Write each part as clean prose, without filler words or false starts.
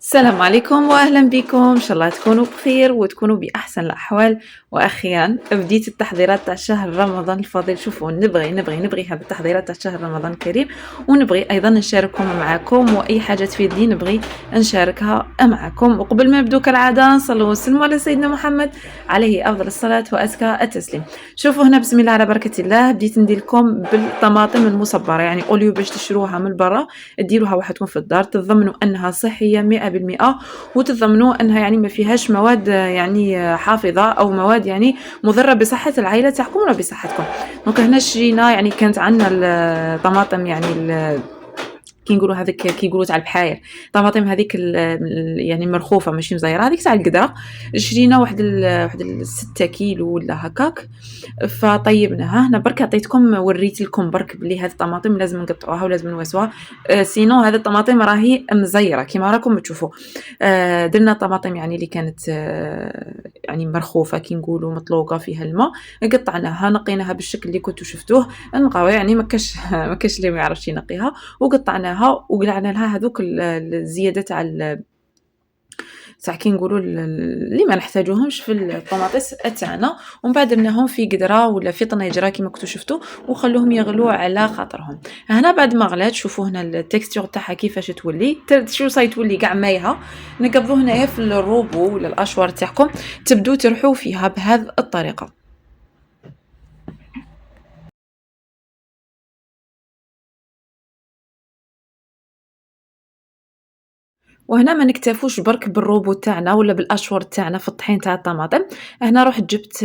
السلام عليكم واهلا بكم ان شاء الله تكونوا بخير وتكونوا باحسن الاحوال. واخيرا بديت التحضيرات تاع شهر رمضان الفضيل. شوفوا نبغي هذه التحضيرات تاع شهر رمضان الكريم، ونبغي ايضا نشاركهم معكم، واي حاجه تفيدني نبغي نشاركها معكم. وقبل ما نبدو كالعاده صلوا وسلموا على سيدنا محمد عليه افضل الصلاه وازكى التسليم. شوفوا هنا بسم الله على بركه الله بديت ندير لكم بالطماطم المصبره، يعني اوليو باش تشروها من برا ديروها وحدكم في الدار، تضمنوا انها صحيه 100%، وتضمنوا انها يعني ما فيهاش مواد يعني حافظه او مواد يعني مضره بصحه العائله تاعكم ولا بصحتكم. دونك هنا شرينا يعني كانت عندنا الطماطم يعني كي نقولوا هذيك كي يقولوا تاع البحاير، طماطم هذيك يعني مرخوفه ماشي مزيره، هذيك تاع القدره. شرينا واحد 6 كيلو ولا هكاك، فطيبناها. هنا برك عطيتكم وريت لكم برك بلي هذه الطماطم لازم نقطعوها ولازم نواسوها، سينو هذه الطماطم راهي مزيره كيما راكم تشوفوا. درنا طماطم يعني اللي كانت يعني مرخوفه كي نقولوا مطلوقه فيها الماء، قطعناها نقيناها بالشكل اللي كنتوا شفتوه نقاو، يعني ما كاش ما كاش اللي ما يعرفش ينقيها، وقطعناها وقلعنا لها هذوك الزياده تاع كي نقولوا اللي ما نحتاجوهمش في الطماطيس تاعنا، ومن بعد درناهم في قدره ولا في طنيجره كيما كنتوا شفتوا، وخلوهم يغلوا على خاطرهم. هنا بعد ما غلات شوفوا هنا التكستور تاعها كيفاش تولي، شو صاي تولي كاع مايها. نقبضوا هنايا في الروبو ولا الاشوار تاعكم تبدو ترحوا فيها بهذه الطريقه. وهنا ما نكتفوش برك بالروبو تاعنا ولا بالاشور تاعنا في الطحين تاع الطماطم. هنا رحت جبت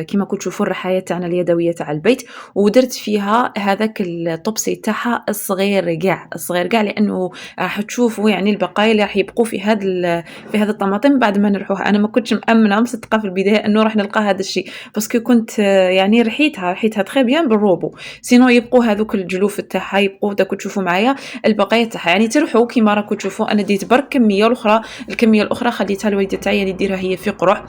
كيما كنتوا تشوفوا الرحايات تاعنا اليدويه تاع البيت، ودرت فيها هذاك الطبسي تاعها الصغير كاع لانه راح تشوفوا يعني البقايا اللي راح يبقوا في في هذا الطماطم بعد ما نرحوها. انا ما كنتش مامنه مصدقه في البدايه انه راح نلقى هذا الشيء، باسكو كنت يعني رحيتها تري بيان بالروبو، سينو يبقوا هذوك الجلوف تاعها يبقوا داك تشوفوا معايا البقايا تاعها، يعني ترحوا كيما راكم تشوفوا. انا ديت برك كميه، الاخرى الكميه الاخرى خليتها الوالده تاعي يعني ديرها هي في قرع،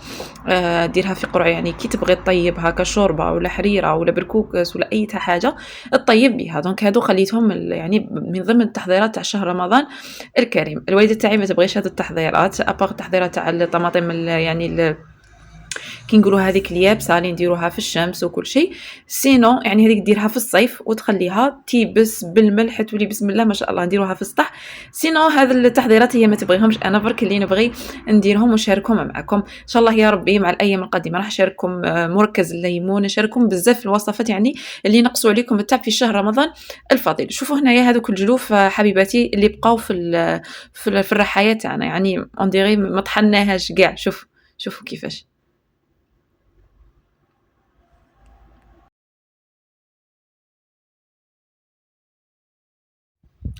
ديرها في قرع يعني كي تبغي تطيبها كشوربه ولا حريره ولا بركوكس ولا اي حاجه تطيب بها. دونك هادو خليتهم يعني من ضمن التحضيرات تاع شهر رمضان الكريم. الوالده تاعي ما تبغيش هاد التحضيرات ابار التحضيرات تاع الطماطم يعني كي نقولوا هذيك اليابسه اللي نديروها في الشمس وكل شيء، سينو يعني هذيك ديرها في الصيف وتخليها تيبس بالملح تولي بسم الله ما شاء الله نديروها في السطح. سينو هذه التحضيرات هي ما تبغيهمش، انا برك اللي نبغي نديرهم ونشاركهم معكم ان شاء الله يا ربي. مع الايام القادمه راح نشارككم مركز الليمون، نشارككم بزاف الوصفات يعني اللي ينقصوا عليكم التعب في شهر رمضان الفضيل. شوفوا هنايا هذوك الجلوف حبيباتي اللي بقاو في الرحايات تاعنا، يعني اون ديغي ما طحناهاش كاع. شوفوا كيفاش.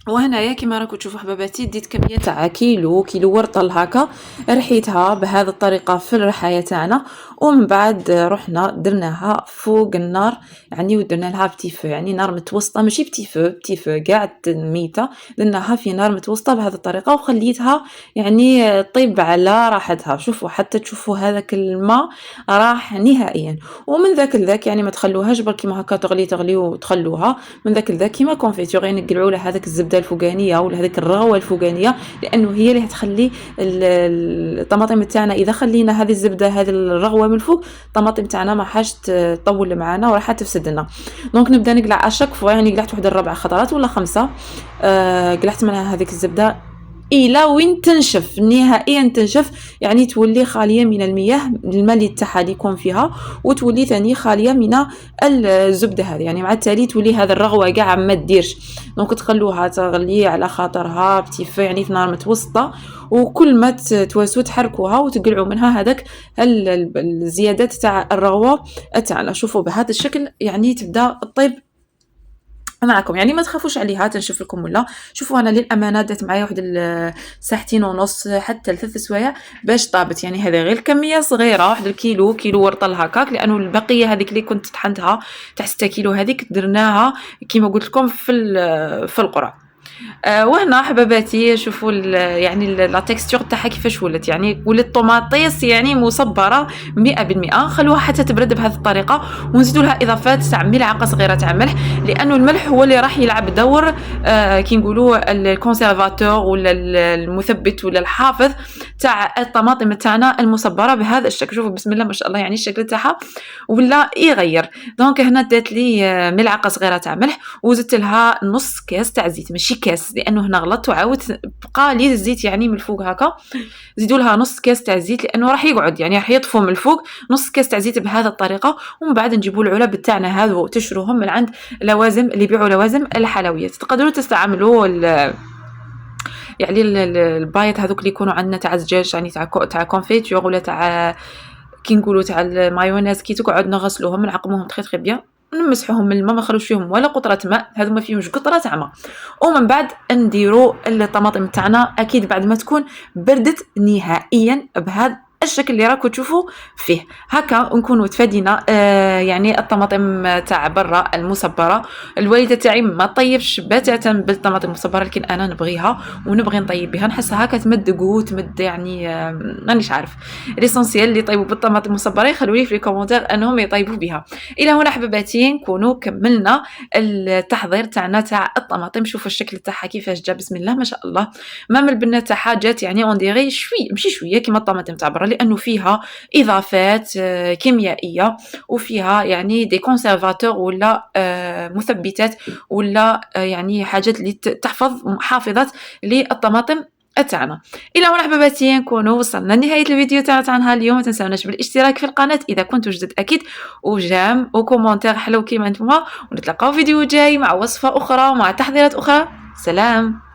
وهنايا كيما راكم تشوفوا حباباتي ديت كميه تاع كيلو ورطل هكا، رحيتها بهذه الطريقه في الرحايه تاعنا، ومن بعد رحنا درناها فوق النار يعني، ودرنا لها بتيفو يعني نار متوسطه ماشي بتيفو كاع ميته، درناها في نار متوسطه بهذه الطريقه وخليتها يعني طيب على راحتها. شوفوا حتى تشوفوا هذاك الماء راح نهائيا، ومن ذاك لذاك يعني ما تخلوهاش برك كيما هكا تغلي وتخلوها، من ذاك لذاك كيما كونفيتور يعني نقلعوا لها هذاك الزبده الفوقانيه ولا هذيك الرغوه الفوقانيه، لانه هي اللي تخلي الطماطم تاعنا اذا خلينا هذه الزبده هذه الرغوه من فوق الطماطم تاعنا ما حاش تطول معنا وراح تفسد لنا. دونك نبدا نقلع اشك فوا، يعني قلعت واحد 4 خطرات ولا 5، قلعت منها هذيك الزبده الى وين تنشف نهائيا، تنشف يعني تولي خاليه من المياه، الماء اللي تاعها اللي يكون فيها، وتولي ثاني خاليه من الزبده هذه، يعني مع التالي تولي هذا الرغوه كاع ما ديرش. دونك تخلوها تغلي على خاطرها بتيفو يعني في نار متوسطه، وكل ما تواسو تحركوها وتقلعوا منها هذاك الزيادات تاع الرغوه تاعنا. شوفوا بهذا الشكل يعني تبدا الطيب معكم، يعني ما تخافوش عليها تنشف لكم ولا. شوفوا انا للامانه دات معايا واحد ساعتين ونص حتى 3 سوايع باش طابت، يعني هذا غير كميه صغيره واحد كيلو ورطل هكاك، لانه البقيه هذيك اللي كنت طحنتها تاع 6 كيلو هذيك درناها كيما قلت لكم في القرع. وهنا حباباتي شوفوا يعني لا تكستور تاعها كيفاش ولات، يعني ولات طوماطيس يعني مصبره 100%. خلوها حتى تبرد بهذه الطريقه، ونزيدوا لها اضافات تاع ملعقه صغيره تاع ملح، لانه الملح هو اللي راح يلعب دور كي نقولوا الكونسيرفاتور ولا المثبت ولا الحافظ تاع الطماطم تاعنا المصبره بهذا الشكل. شوفوا بسم الله ما شاء الله، يعني الشكل تاعها ولا يغير. دونك هنا دات لي ملعقه صغيره تاع ملح، وزدت لها نص كاس تاع زيت، ماشي كاس لانه هنا غلطت وعاودت بقى لي الزيت يعني من الفوق هكا. زيدوا لها نص كاس تاع زيت لانه راح يقعد يعني راح يطفو من الفوق. نص كاس تاع زيت بهذه الطريقه. ومن بعد نجيبوا العلب تاعنا هذو تشروهم من عند لوازم اللي يبيعوا لوازم الحلويات. تقدروا تستعملوا يعني البايت هذوك اللي يكونوا عندنا تاع الدجاج، يعني تاع كونفيتور ولا تاع كي نقولوا تاع المايونيز، كي تقعد نغسلوهم نعقموهم تري بيان، نمسحوهم من الماء، ما نخلوش فيهم ولا قطره ماء، هذو ما فيهمش قطره تاع ماء. ومن بعد نديروا الطماطم تاعنا اكيد بعد ما تكون بردت نهائيا بهذا الشكل اللي راكم تشوفوا فيه هكا، نكونوا تفادينا يعني الطماطم تاع برا المصبره. الوالده تاعي ما طيبش بتاتا بالطماطم المصبره، لكن انا نبغيها ونبغي نطيب بها، نحسها هكا تمد قوت تمد يعني مانيش عارف. ليسونسيال اللي يطيبوا بالطماطم المصبره يخلوا لي في الكومونتير انهم يطيبوا بها. الى هنا حباباتي نكونوا كملنا التحضير تاعنا تاع الطماطم. شوفوا الشكل تاعها كيفاش جا بسم الله ما شاء الله. مام البنه تاعها جات يعني اون ديغي شوي ماشي شويه كيما الطماطم تاع برا، لانه فيها اضافات كيميائيه وفيها يعني دي كونسيرفاتور ولا مثبتات ولا يعني حاجات اللي تحفظ حافظات للطماطم تاعنا. الى هنا حباباتي نكونوا وصلنا لنهايه الفيديو تاعنا اليوم. ما تنساوناش بالاشتراك في القناه اذا كنتوا جدد اكيد، وجام وكومونتير حلو كيما نتوما، ونتلاقاو فيديو جاي مع وصفه اخرى ومع تحضيرات اخرى. سلام.